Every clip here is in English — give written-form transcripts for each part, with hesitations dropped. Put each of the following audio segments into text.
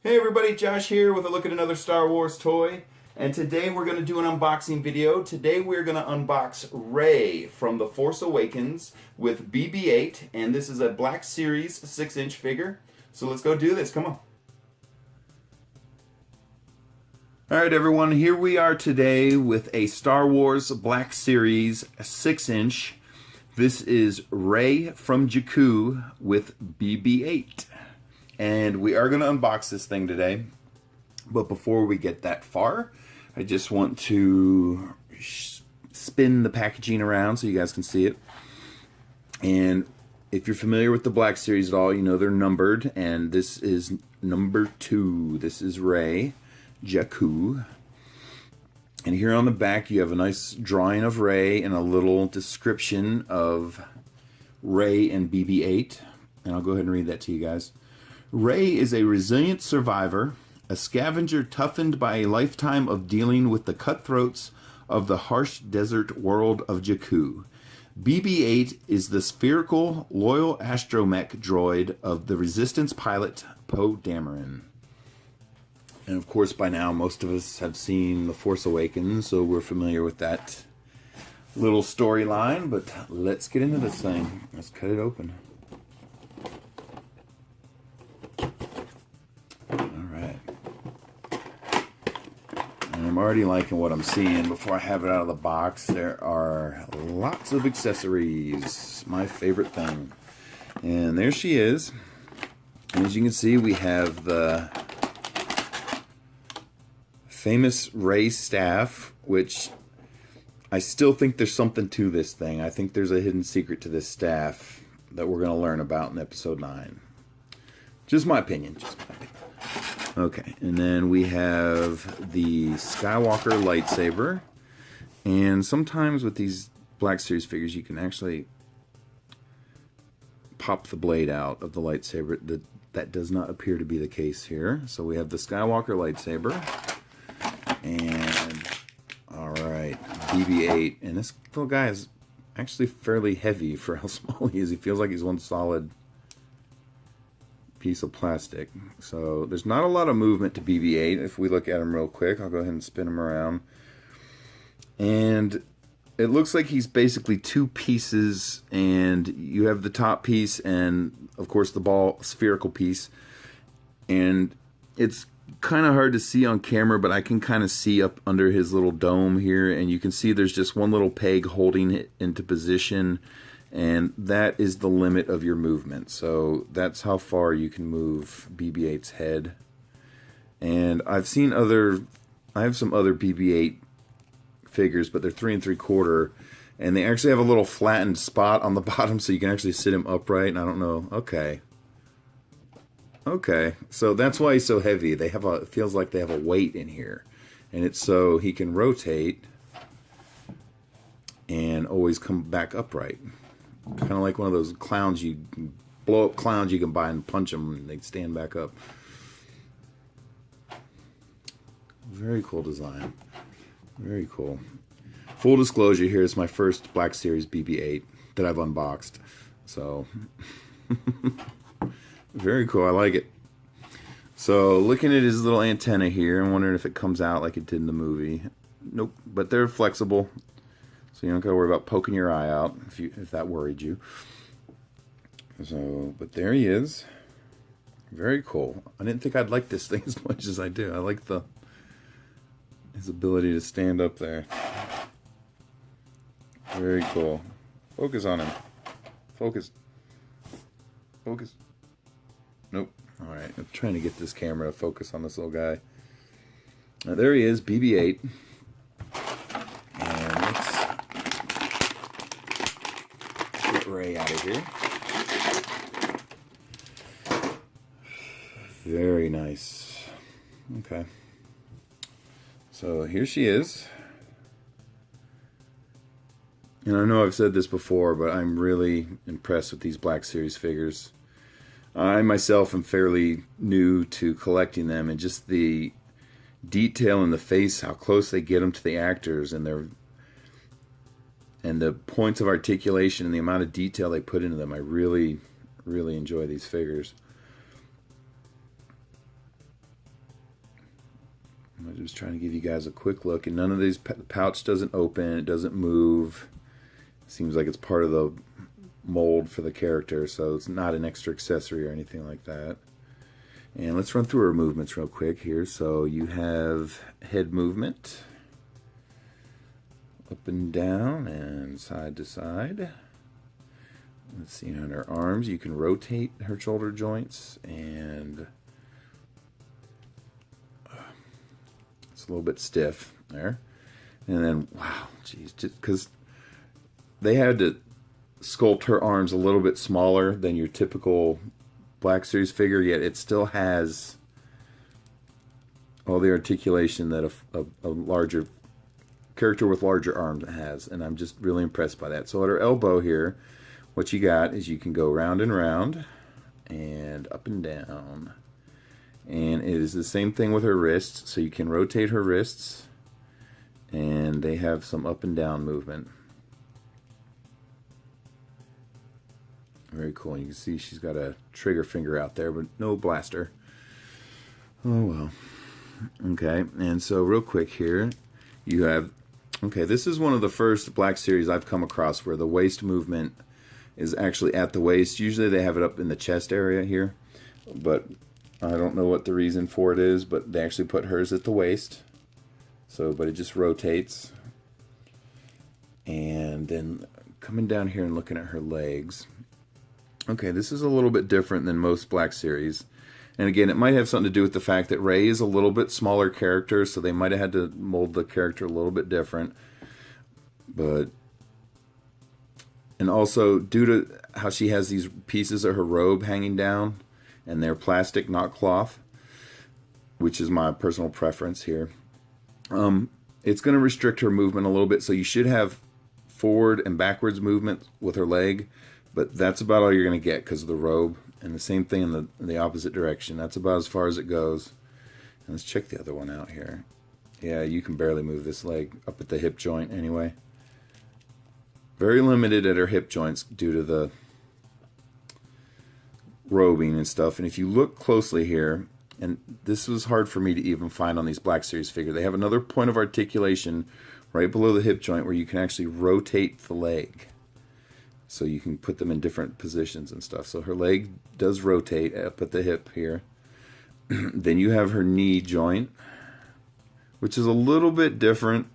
Hey everybody, Josh here with a look at another Star Wars toy. And today we're going to do an unboxing video. Today we're going to unbox Rey from The Force Awakens with BB-8. And this is a Black Series 6-inch figure. So let's go do this, come on. Alright everyone, here we are today with a Star Wars Black Series 6-inch. This is Rey from Jakku with BB-8. And we are going to unbox this thing today. But before we get that far, I just want to spin the packaging around so you guys can see it. And if you're familiar with the Black Series at all, you know they're numbered. And this is number 2. This is Rey, Jakku. And here on the back you have a nice drawing of Rey and a little description of Rey and BB-8. And I'll go ahead and read that to you guys. Rey is a resilient survivor, a scavenger toughened by a lifetime of dealing with the cutthroats of the harsh desert world of Jakku. BB-8 is the spherical, loyal astromech droid of the Resistance pilot Poe Dameron. And of course by now most of us have seen The Force Awakens, so we're familiar with that little storyline, but let's get into this thing. Let's cut it open. I'm already liking what I'm seeing. Before I have it out of the box, there are lots of accessories. My favorite thing. And there she is. And as you can see, we have the famous Rey staff, which I still think there's something to this thing. I think there's a hidden secret to this staff that we're going to learn about in episode 9. Just my opinion. Just my opinion. Okay, and then we have the Skywalker lightsaber. And sometimes with these Black Series figures, you can actually pop the blade out of the lightsaber. That does not appear to be the case here. So we have the Skywalker lightsaber. And, alright, BB-8. And this little guy is actually fairly heavy for how small he is. He feels like he's one solid piece of plastic. So there's not a lot of movement to BB-8. If we look at him real quick, I'll go ahead and spin him around. And it looks like he's basically 2 pieces, and you have the top piece and of course the ball spherical piece. And it's kind of hard to see on camera, but I can kind of see up under his little dome here, and you can see there's just one little peg holding it into position. And that is the limit of your movement. So that's how far you can move BB-8's head. And I have some other BB-8 figures, but they're 3 3/4, and they actually have a little flattened spot on the bottom, so you can actually sit him upright. And I don't know. Okay. So that's why he's so heavy. It feels like they have a weight in here, and it's so he can rotate and always come back upright. Kind of like one of those clowns, blow up clowns you can buy and punch them and they stand back up. Very cool design. Very cool. Full disclosure, here is my first Black Series BB-8 that I've unboxed. So, very cool. I like it. So, looking at his little antenna here, I'm wondering if it comes out like it did in the movie. Nope, but they're flexible. So you don't gotta worry about poking your eye out if that worried you. So, but there he is. Very cool. I didn't think I'd like this thing as much as I do. I like his ability to stand up there. Very cool. Focus on him. Focus. Focus. Nope. Alright, I'm trying to get this camera to focus on this little guy. Now there he is, BB-8. Rey out of here. Very nice. Okay. So here she is. And I know I've said this before, but I'm really impressed with these Black Series figures. I myself am fairly new to collecting them, and just the detail in the face, how close they get them to the actors, and the points of articulation and the amount of detail they put into them. I really, really enjoy these figures. I'm just trying to give you guys a quick look, and none of these, the pouch doesn't open, it doesn't move. Seems like it's part of the mold for the character, so it's not an extra accessory or anything like that. And let's run through our movements real quick here. So you have head movement, up and down and side to side. Let's see, on her arms you can rotate her shoulder joints, and it's a little bit stiff there. And then, wow, geez, just because they had to sculpt her arms a little bit smaller than your typical Black Series figure, yet it still has all the articulation that a larger character with larger arms has, and I'm just really impressed by that. So at her elbow here, what you got is you can go round and round and up and down, and it is the same thing with her wrists, so you can rotate her wrists, and they have some up and down movement. Very cool. You can see she's got a trigger finger out there, but no blaster. Oh well. Okay, and so real quick here, you have, okay, this is one of the first Black Series I've come across where the waist movement is actually at the waist. Usually they have it up in the chest area here, but I don't know what the reason for it is, but they actually put hers at the waist. So, but it just rotates. And then coming down here and looking at her legs. Okay, this is a little bit different than most Black Series. And again, it might have something to do with the fact that Rey is a little bit smaller character, so they might have had to mold the character a little bit different. But, and also due to how she has these pieces of her robe hanging down, and they're plastic, not cloth, which is my personal preference here. It's going to restrict her movement a little bit, so you should have forward and backwards movement with her leg. But that's about all you're going to get because of the robe. And the same thing in the opposite direction. That's about as far as it goes. And let's check the other one out here. Yeah, you can barely move this leg up at the hip joint anyway. Very limited at her hip joints due to the robing and stuff. And if you look closely here, and this was hard for me to even find on these Black Series figures, they have another point of articulation right below the hip joint where you can actually rotate the leg. So you can put them in different positions and stuff. So her leg does rotate up at the hip here. Then you have her knee joint, which is a little bit different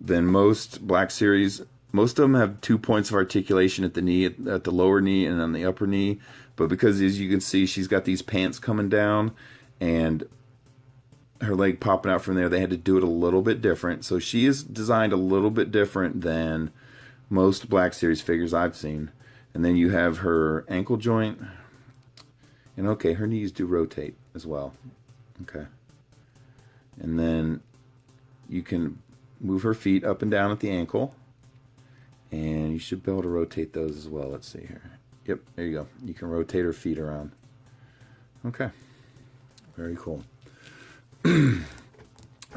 than most Black Series. Most of them have 2 points of articulation at the knee, at the lower knee and on the upper knee. But because, as you can see, she's got these pants coming down and her leg popping out from there, they had to do it a little bit different. So she is designed a little bit different than most Black Series figures I've seen. And then you have her ankle joint. And okay, her knees do rotate as well. Okay. And then you can move her feet up and down at the ankle. And you should be able to rotate those as well. Let's see here. Yep, there you go. You can rotate her feet around. Okay. Very cool.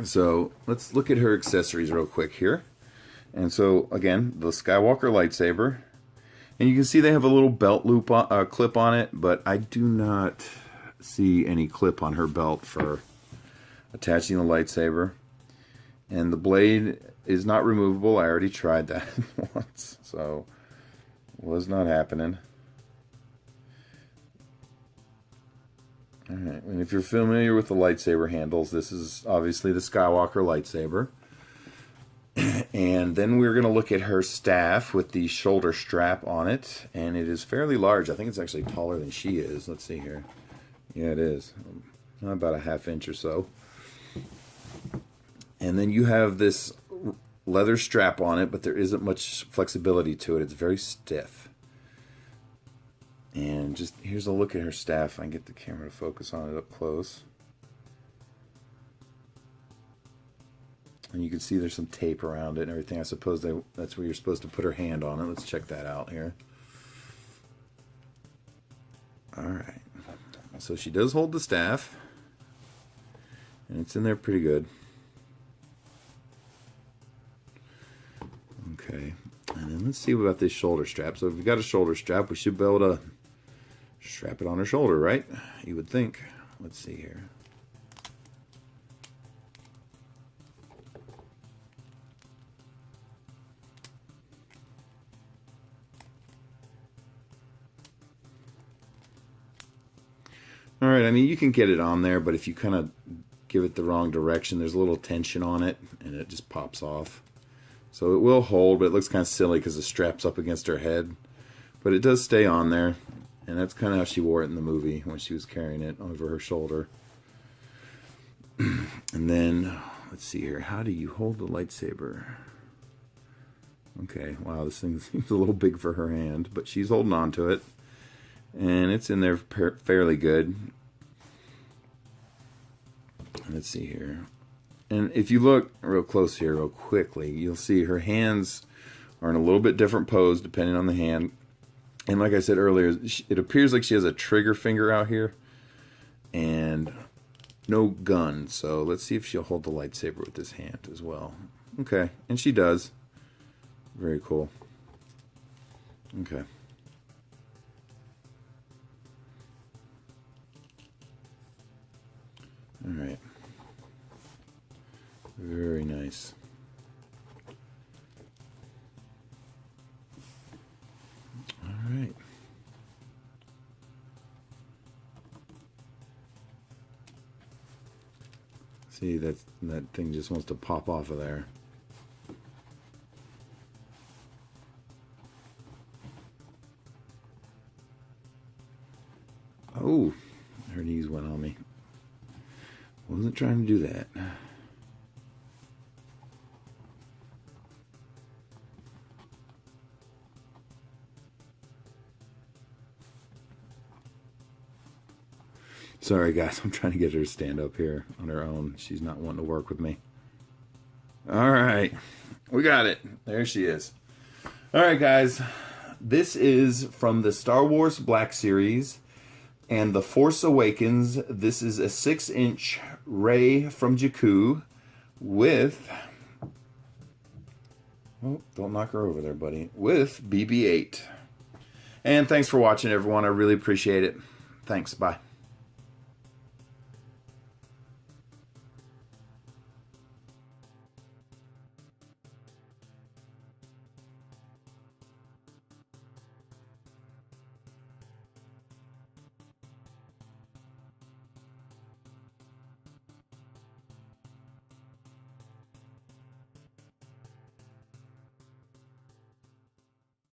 So let's look at her accessories real quick here. And so, again, the Skywalker lightsaber. And you can see they have a little belt loop clip on it, but I do not see any clip on her belt for attaching the lightsaber. And the blade is not removable. I already tried that once, so it was not happening. Alright, and if you're familiar with the lightsaber handles, this is obviously the Skywalker lightsaber. And then we're going to look at her staff with the shoulder strap on it. And it is fairly large. I think it's actually taller than she is. Let's see here. Yeah, it is. About a ½ inch or so. And then you have this leather strap on it, but there isn't much flexibility to it. It's very stiff. And just here's a look at her staff. I can get the camera to focus on it up close. And you can see there's some tape around it and everything. I suppose that's where you're supposed to put her hand on it. Let's check that out here. Alright. So she does hold the staff. And it's in there pretty good. Okay. And then let's see about this shoulder strap. So if we've got a shoulder strap, we should be able to strap it on her shoulder, right? You would think. Let's see here. All right, I mean, you can get it on there, but if you kind of give it the wrong direction, there's a little tension on it, and it just pops off. So it will hold, but it looks kind of silly because the strap's up against her head. But it does stay on there, and that's kind of how she wore it in the movie when she was carrying it over her shoulder. And then, let's see here. How do you hold the lightsaber? Okay, wow, this thing seems a little big for her hand, but she's holding on to it. And it's in there fairly good. Let's see here. And if you look real close here, real quickly, you'll see her hands are in a little bit different pose depending on the hand. And like I said earlier, it appears like she has a trigger finger out here and no gun. So let's see if she'll hold the lightsaber with this hand as well. Okay, and she does. Very cool. Okay. All right. Very nice. All right. See, that thing just wants to pop off of there. Oh, her knees went on me. Wasn't trying to do that. Sorry guys, I'm trying to get her to stand up here on her own. She's not wanting to work with me. All right, we got it. There she is. All right guys, this is from the Star Wars Black Series and The Force Awakens. This is a 6-inch Rey from Jakku with, oh, don't knock her over there, buddy, with BB-8. And thanks for watching, everyone. I really appreciate it. Thanks. Bye.